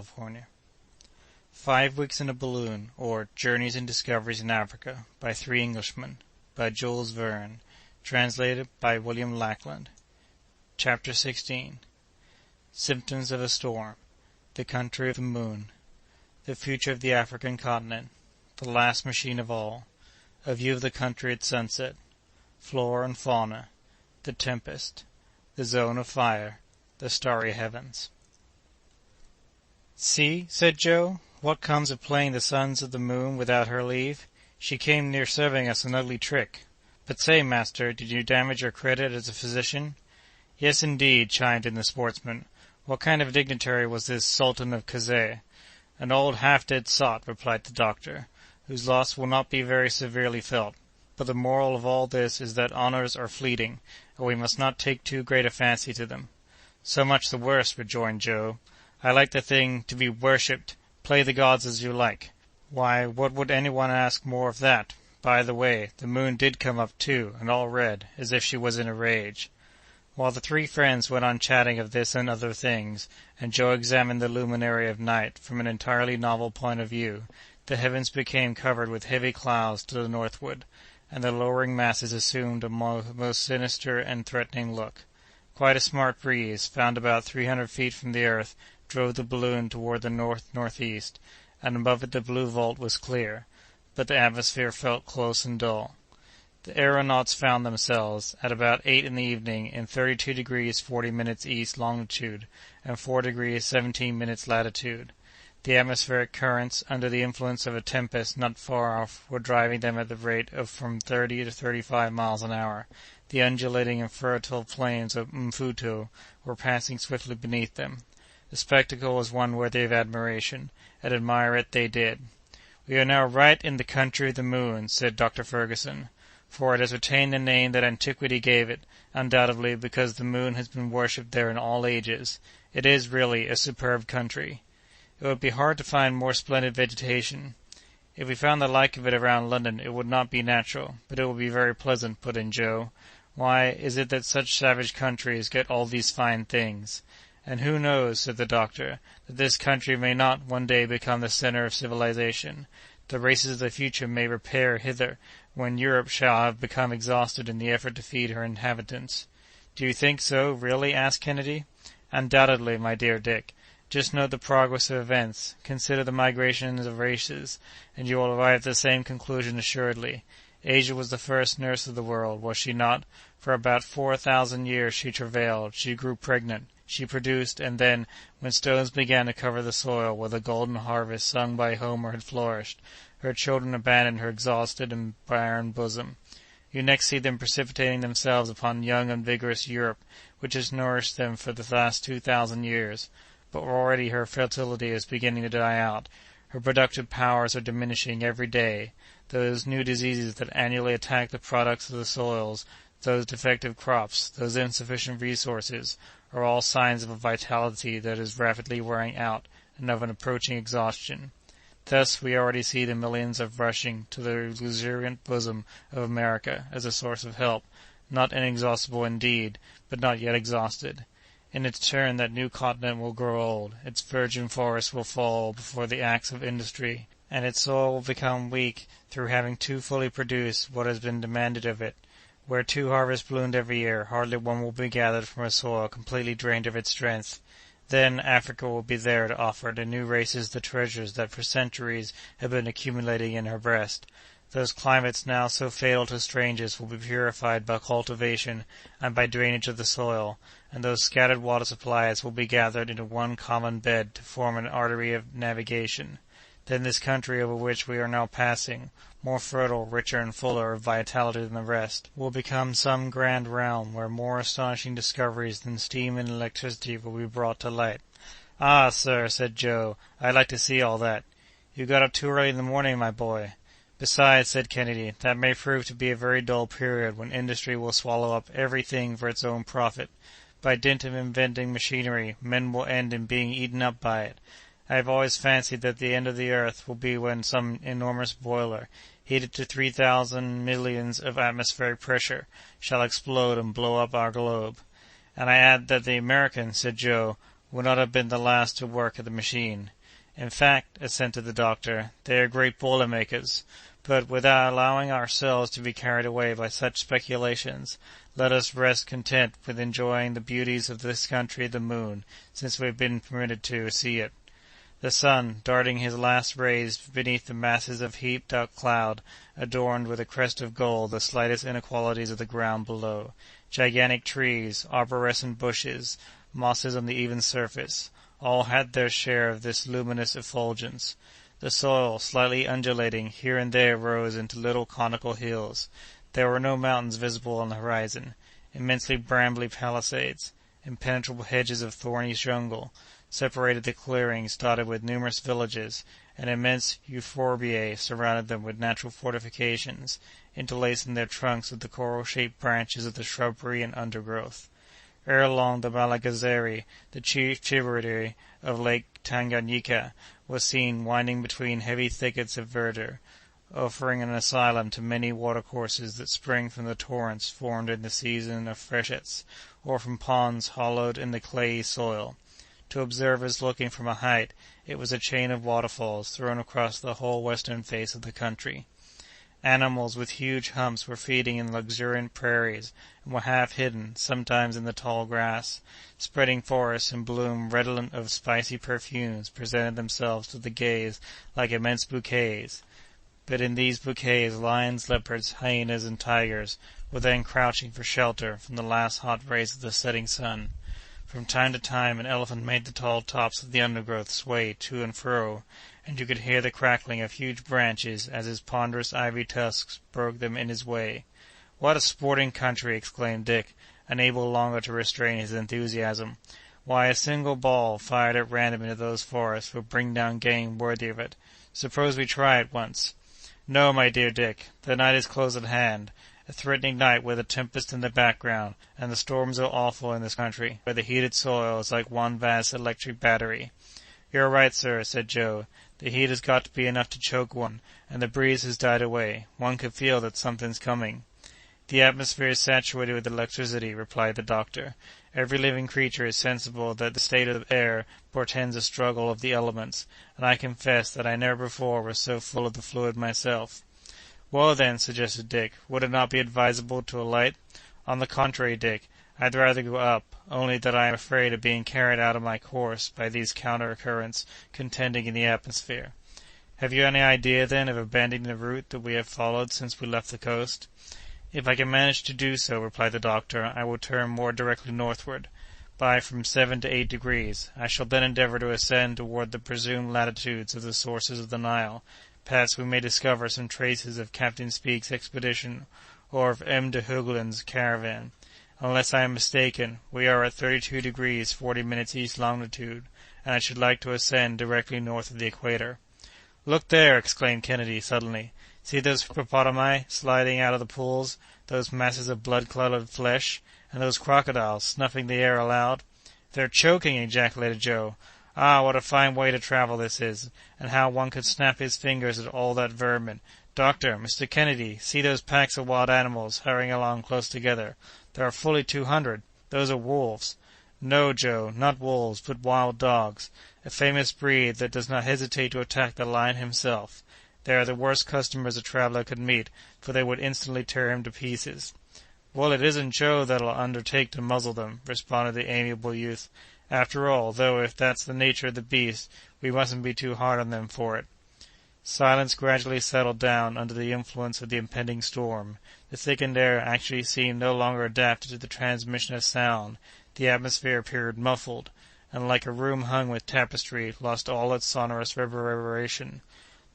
California. 5 Weeks in a Balloon, or Journeys and Discoveries in Africa, by Three Englishmen, by Jules Verne, translated by William Lackland. Chapter 16. Symptoms of a Storm, The Country of the Moon, The Future of the African Continent, The Last Machine of All, A View of the Country at Sunset, Flora and Fauna, The Tempest, The Zone of Fire, The Starry Heavens. "See," said Joe, "what comes of playing the sons of the moon without her leave. She came near serving us an ugly trick. But say, master, did you damage your credit as a physician?" "Yes, indeed," chimed in the sportsman. "What kind of dignitary was this Sultan of Kazeh?" "An old half-dead sot," replied the doctor, "whose loss will not be very severely felt. But the moral of all this is that honors are fleeting, and we must not take too great a fancy to them." "So much the worse," rejoined Joe. "I like the thing to be worshipped. Play the gods as you like. Why, what would any one ask more of that? By the way, the moon did come up too, and all red, as if she was in a rage." While the three friends went on chatting of this and other things, and Joe examined the luminary of night from an entirely novel point of view, the heavens became covered with heavy clouds to the northward, and the lowering masses assumed a most sinister and threatening look. Quite a smart breeze, found about 300 feet from the earth, drove the balloon toward the north-northeast, and above it the blue vault was clear, but the atmosphere felt close and dull. The aeronauts found themselves, at about 8 in the evening, in 32 degrees 40 minutes east longitude, and 4 degrees 17 minutes latitude. The atmospheric currents, under the influence of a tempest not far off, were driving them at the rate of from 30 to 35 miles an hour. The undulating and fertile plains of Mfuto were passing swiftly beneath them. The spectacle was one worthy of admiration, and admire it they did. "We are now right in the country of the moon," said Dr. Ferguson, "for it has retained the name that antiquity gave it, undoubtedly because the moon has been worshipped there in all ages. It is, really, a superb country. It would be hard to find more splendid vegetation. If we found the like of it around London it would not be natural, but it would be very pleasant," put in Joe. "Why is it that such savage countries get all these fine things? And who knows," said the doctor, "that this country may not one day become the center of civilization? The races of the future may repair hither, when Europe shall have become exhausted in the effort to feed her inhabitants." "Do you think so, really?" asked Kennedy. "Undoubtedly, my dear Dick. Just note the progress of events, consider the migrations of races, and you will arrive at the same conclusion assuredly. Asia was the first nurse of the world, was she not? For about 4,000 years she travailed, she grew pregnant, she produced, and then, when stones began to cover the soil where the golden harvest sung by Homer had flourished, her children abandoned her exhausted and barren bosom. You next see them precipitating themselves upon young and vigorous Europe, which has nourished them for the last 2,000 years. But already her fertility is beginning to die out. Her productive powers are diminishing every day. Those new diseases that annually attack the products of the soils, those defective crops, those insufficient resources, are all signs of a vitality that is rapidly wearing out and of an approaching exhaustion. Thus we already see the millions of rushing to the luxuriant bosom of America as a source of help, not inexhaustible indeed, but not yet exhausted. In its turn that new continent will grow old, its virgin forests will fall before the axe of industry, and its soil will become weak through having too fully produced what has been demanded of it. Where 2 harvests bloomed every year, hardly one will be gathered from a soil completely drained of its strength. Then Africa will be there to offer to new races the treasures that for centuries have been accumulating in her breast. Those climates now so fatal to strangers will be purified by cultivation and by drainage of the soil, and those scattered water supplies will be gathered into one common bed to form an artery of navigation. Then this country over which we are now passing, more fertile, richer, and fuller of vitality than the rest, will become some grand realm where more astonishing discoveries than steam and electricity will be brought to light." "Ah, sir," said Joe, "I'd like to see all that." "You got up too early in the morning, my boy." "Besides," said Kennedy, "that may prove to be a very dull period when industry will swallow up everything for its own profit. By dint of inventing machinery, men will end in being eaten up by it. I have always fancied that the end of the earth will be when some enormous boiler, heated to 3,000 millions of atmospheric pressure, shall explode and blow up our globe." "And I add that the Americans," said Joe, would not have been the last to work at the machine. In fact, assented the doctor, they are great boiler-makers. But, without allowing ourselves to be carried away by such speculations, let us rest content with enjoying the beauties of this country of the moon, since we have been permitted to see it. The sun, darting his last rays beneath the masses of heaped-up cloud, adorned with a crest of gold the slightest inequalities of the ground below. Gigantic trees, arborescent bushes, mosses on the even surface, all had their share of this luminous effulgence. The soil, slightly undulating, here and there rose into little conical hills. There were no mountains visible on the horizon. Immensely brambly palisades, impenetrable hedges of thorny jungle, separated the clearings dotted with numerous villages, and immense euphorbiae surrounded them with natural fortifications, interlacing their trunks with the coral-shaped branches of the shrubbery and undergrowth. Ere long the Malagazeri, the chief tributary of Lake Tanganyika, was seen winding between heavy thickets of verdure, offering an asylum to many watercourses that spring from the torrents formed in the season of freshets, or from ponds hollowed in the clayey soil. To observers looking from a height, it was a chain of waterfalls thrown across the whole western face of the country. Animals with huge humps were feeding in luxuriant prairies, and were half hidden, sometimes in the tall grass. Spreading forests in bloom redolent of spicy perfumes presented themselves to the gaze like immense bouquets. But in these bouquets lions, leopards, hyenas, and tigers were then crouching for shelter from the last hot rays of the setting sun. From time to time an elephant made the tall tops of the undergrowth sway to and fro, and you could hear the crackling of huge branches as his ponderous ivory tusks broke them in his way. "What a sporting country!" exclaimed Dick, unable longer to restrain his enthusiasm. "Why, a single ball fired at random into those forests would bring down game worthy of it. Suppose we try it once." "No, my dear Dick. The night is close at hand. A threatening night with a tempest in the background, and the storms are awful in this country, where the heated soil is like one vast electric battery." "You're right, sir," said Joe. "The heat has got to be enough to choke one, and the breeze has died away. One could feel that something's coming." "The atmosphere is saturated with electricity," replied the doctor. "Every living creature is sensible that the state of the air portends a struggle of the elements, and I confess that I never before was so full of the fluid myself." "Well, then," suggested Dick, "would it not be advisable to alight?" "On the contrary, Dick, I'd rather go up, only that I am afraid of being carried out of my course by these counter-currents contending in the atmosphere." "Have you any idea, then, of abandoning the route that we have followed since we left the coast?" "If I can manage to do so," replied the doctor, "I will turn more directly northward, by from 7 to 8 degrees. I shall then endeavor to ascend toward the presumed latitudes of the sources of the Nile. Perhaps we may discover some traces of Captain Speke's expedition, or of M. de Heugelin's caravan. Unless I am mistaken, we are at 32 degrees 40 minutes east longitude, and I should like to ascend directly north of the equator." "Look there!" exclaimed Kennedy, suddenly. "See those hippopotami sliding out of the pools, those masses of blood-clotted flesh, and those crocodiles snuffing the air aloud." "They're choking!" ejaculated Joe. "Ah, what a fine way to travel this is, and how one could snap his fingers at all that vermin! Doctor, Mr. Kennedy, see those packs of wild animals hurrying along close together. There are fully 200. Those are wolves." "No, Joe, not wolves, but wild dogs, a famous breed that does not hesitate to attack the lion himself. They are the worst customers a traveler could meet, for they would instantly tear him to pieces." "Well, it isn't Joe that'll undertake to muzzle them," responded the amiable youth. "After all, though, if that's the nature of the beast, we mustn't be too hard on them for it." Silence gradually settled down under the influence of the impending storm. The thickened air actually seemed no longer adapted to the transmission of sound. The atmosphere appeared muffled, and, like a room hung with tapestry, lost all its sonorous reverberation.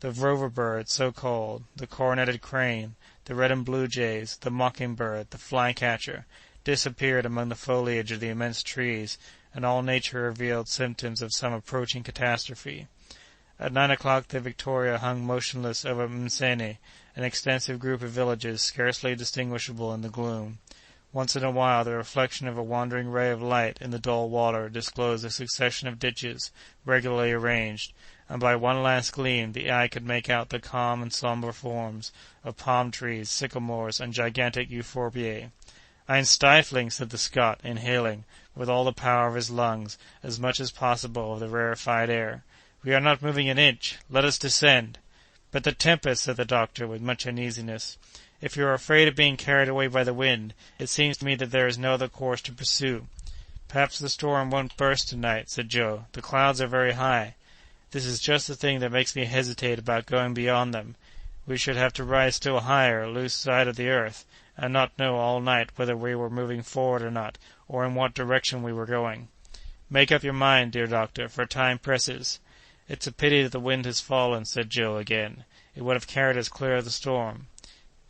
The rover bird, so called, the coroneted crane, the red and blue jays, the mocking-bird, the flycatcher, disappeared among the foliage of the immense trees, and all nature revealed symptoms of some approaching catastrophe. At 9 o'clock the Victoria hung motionless over Msene, an extensive group of villages scarcely distinguishable in the gloom. Once in a while the reflection of a wandering ray of light in the dull water disclosed a succession of ditches, regularly arranged, and by one last gleam the eye could make out the calm and sombre forms of palm-trees, sycamores, and gigantic euphorbiae. "I'm stifling," said the Scot, inhaling, with all the power of his lungs, as much as possible of the rarefied air. "We are not moving an inch. Let us descend." "But the tempest," said the doctor, with much uneasiness. "If you are afraid of being carried away by the wind, it seems to me that there is no other course to pursue." "Perhaps the storm won't burst to-night," said Joe. "The clouds are very high." "This is just the thing that makes me hesitate about going beyond them. We should have to rise still higher, lose sight of the earth, and not know all night whether we were moving forward or not, or in what direction we were going." "Make up your mind, dear doctor, for time presses." "It's a pity that the wind has fallen," said Joe again. "It would have carried us clear of the storm."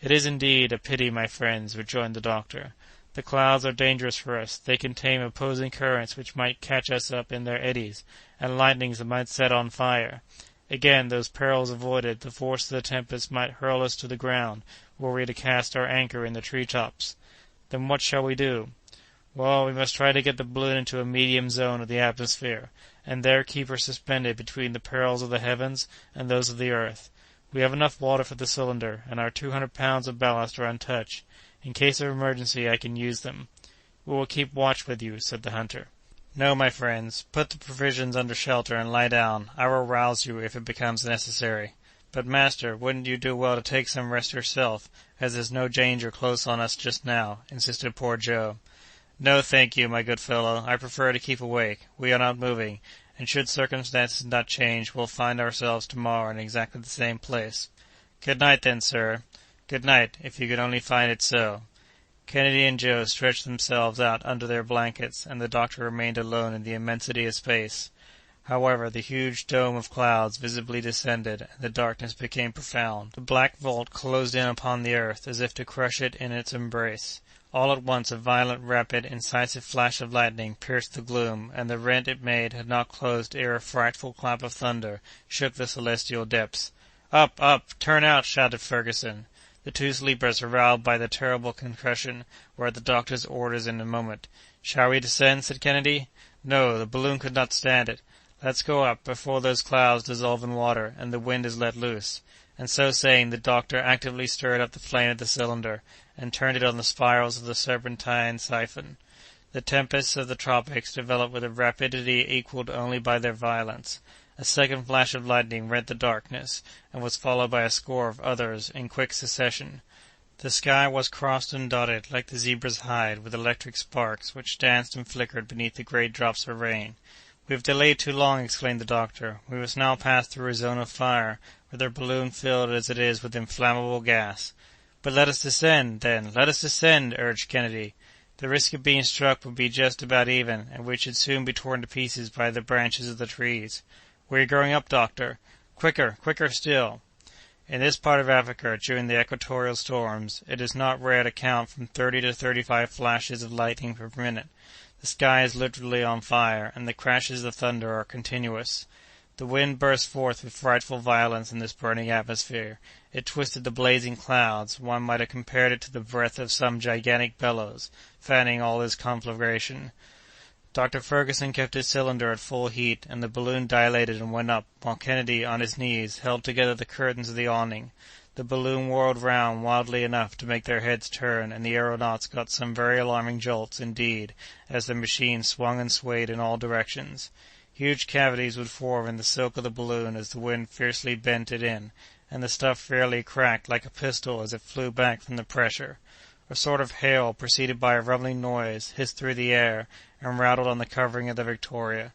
"It is indeed a pity, my friends," rejoined the doctor. "The clouds are dangerous for us. They contain opposing currents which might catch us up in their eddies, and lightnings that might set on fire. Again, those perils avoided, the force of the tempest might hurl us to the ground, were we to cast our anchor in the tree-tops. Then what shall we do?" "Well, we must try to get the balloon into a medium zone of the atmosphere, and there keep her suspended between the perils of the heavens and those of the earth. We have enough water for the cylinder, and our 200 pounds of ballast are untouched. In case of emergency I can use them." "We will keep watch with you," said the hunter. "No, my friends, put the provisions under shelter and lie down. I will rouse you if it becomes necessary." "But, master, wouldn't you do well to take some rest yourself, as there's no danger close on us just now?" insisted poor Joe. "No, thank you, my good fellow. I prefer to keep awake. We are not moving, and should circumstances not change, we'll find ourselves tomorrow in exactly the same place." "Good night, then, sir." "Good night, if you could only find it so." Kennedy and Joe stretched themselves out under their blankets, and the doctor remained alone in the immensity of space. However, the huge dome of clouds visibly descended, and the darkness became profound. The black vault closed in upon the earth, as if to crush it in its embrace. All at once a violent, rapid, incisive flash of lightning pierced the gloom, and the rent it made had not closed ere a frightful clap of thunder shook the celestial depths. "Up, up! Turn out!" shouted Ferguson. The two sleepers, aroused by the terrible concussion, were at the doctor's orders in a moment. "Shall we descend?" said Kennedy. "No, the balloon could not stand it. Let's go up, before those clouds dissolve in water, and the wind is let loose." And so saying, the doctor actively stirred up the flame of the cylinder, and turned it on the spirals of the serpentine siphon. The tempests of the tropics developed with a rapidity equalled only by their violence. A second flash of lightning rent the darkness, and was followed by a score of others in quick succession. The sky was crossed and dotted, like the zebra's hide, with electric sparks, which danced and flickered beneath the great drops of rain. "We have delayed too long," exclaimed the doctor. "We must now pass through a zone of fire, with our balloon filled as it is with inflammable gas." "But let us descend, then, let us descend," urged Kennedy. "The risk of being struck would be just about even, and we should soon be torn to pieces by the branches of the trees." "We are going up, doctor." "Quicker, quicker still." In this part of Africa, during the equatorial storms, it is not rare to count from 30 to 35 flashes of lightning per minute. The sky is literally on fire, and the crashes of thunder are continuous. The wind burst forth with frightful violence in this burning atmosphere. It twisted the blazing clouds. One might have compared it to the breath of some gigantic bellows, fanning all this conflagration. Dr. Ferguson kept his cylinder at full heat, and the balloon dilated and went up, while Kennedy, on his knees, held together the curtains of the awning. The balloon whirled round wildly enough to make their heads turn, and the aeronauts got some very alarming jolts, indeed, as the machine swung and swayed in all directions. Huge cavities would form in the silk of the balloon as the wind fiercely bent it in, and the stuff fairly cracked like a pistol as it flew back from the pressure. A sort of hail, preceded by a rumbling noise, hissed through the air, and rattled on the covering of the Victoria.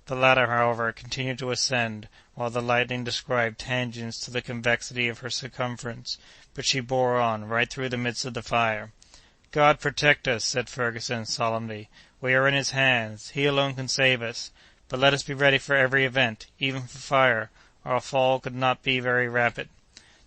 The latter, however, continued to ascend, while the lightning described tangents to the convexity of her circumference, but she bore on, right through the midst of the fire. "God protect us!" said Ferguson solemnly. "We are in His hands. He alone can save us. But let us be ready for every event, even for fire. Our fall could not be very rapid."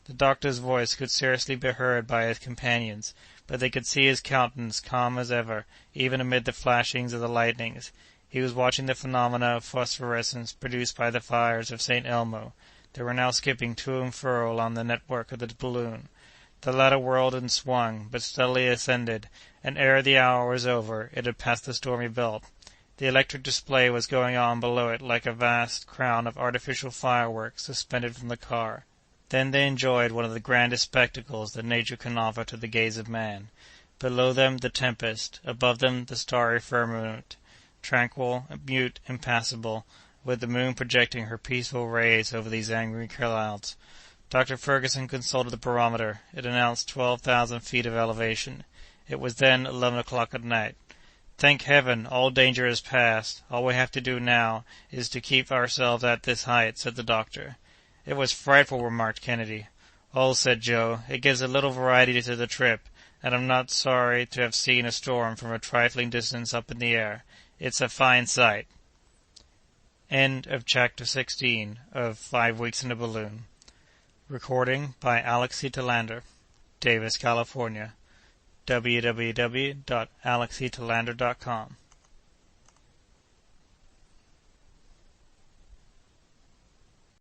The doctor's voice could scarcely be heard by his companions, but they could see his countenance calm as ever, even amid the flashings of the lightnings. He was watching the phenomena of phosphorescence produced by the fires of St. Elmo. They were now skipping to and fro along the network of the balloon. The latter whirled and swung, but steadily ascended, and ere the hour was over, it had passed the stormy belt. The electric display was going on below it like a vast crown of artificial fireworks suspended from the car. Then they enjoyed one of the grandest spectacles that nature can offer to the gaze of man. Below them the tempest, above them the starry firmament. tranquil, mute, impassible, with the moon projecting her peaceful rays over these angry clouds. Dr. Ferguson consulted the barometer. It announced 12,000 feet of elevation. It was then 11 o'clock at night. "Thank heaven, all danger is past. All we have to do now is to keep ourselves at this height," said the doctor. "It was frightful," remarked Kennedy. "Oh," said Joe, "it gives a little variety to the trip, and I'm not sorry to have seen a storm from a trifling distance up in the air. It's a fine sight." End of Chapter 16 of 5 Weeks in a Balloon. Recording by Alexi Talander, Davis, California. www.alexitalander.com